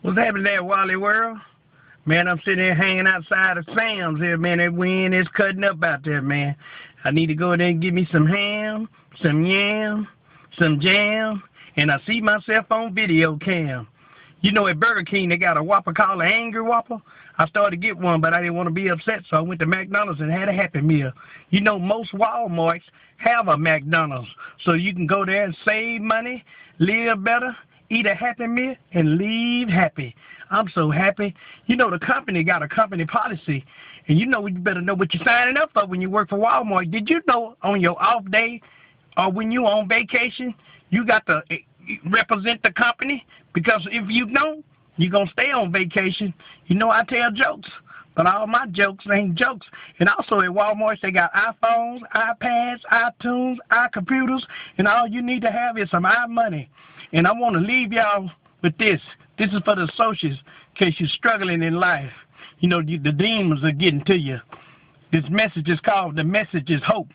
What's happening there, Wally World? Man, I'm sitting here hanging outside of Sam's here, man. That wind is cutting up out there, man. I need to go there and get me some ham, some yam, some jam, and I see myself on video cam. You know, at Burger King, they got a Whopper called an Angry Whopper. I started to get one, but I didn't want to be upset, so I went to McDonald's and had a Happy Meal. You know, most Walmarts have a McDonald's, so you can go there and save money, live better, eat a Happy Meal, and leave happy. I'm so happy. You know, the company got a company policy, and you know you better know what you're signing up for when you work for Walmart. Did you know on your off day or when you on vacation, you got to represent the company? Because if you don't, you're going to stay on vacation. You know, I tell jokes, but all my jokes ain't jokes. And also at Walmart, they got iPhones, iPads, iTunes, iComputers, and all you need to have is some iMoney. And I want to leave y'all with this. This is for the associates in case you're struggling in life. You know, the demons are getting to you. This message is called The Message is Hope.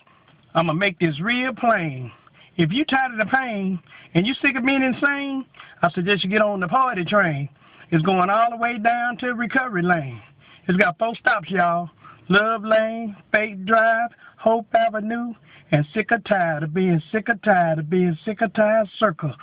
I'm going to make this real plain. If you're tired of the pain and you're sick of being insane, I suggest you get on the party train. It's going all the way down to Recovery Lane. It's got 4 stops, y'all. Love Lane, Faith Drive, Hope Avenue, and Sick or Tired of Being Sick or Tired of Being Sick or Tired Circle.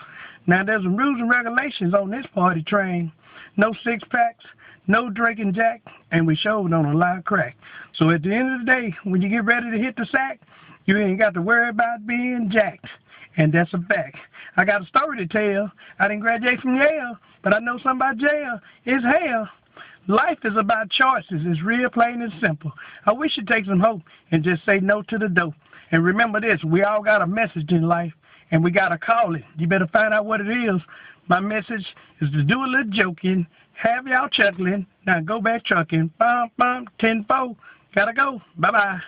Now, there's some rules and regulations on this party train. No 6-packs, no drinking jack, and we showed on a live crack. So at the end of the day, when you get ready to hit the sack, you ain't got to worry about being jacked. And that's a fact. I got a story to tell. I didn't graduate from Yale, but I know something about jail. It's hell. Life is about choices. It's real plain and simple. I wish you'd take some hope and just say no to the dope. And remember this, we all got a message in life, and we got to call it. You better find out what it is. My message is to do a little joking, have y'all chuckling, now go back trucking. Bum, bum, 10-4. Gotta go. Bye-bye.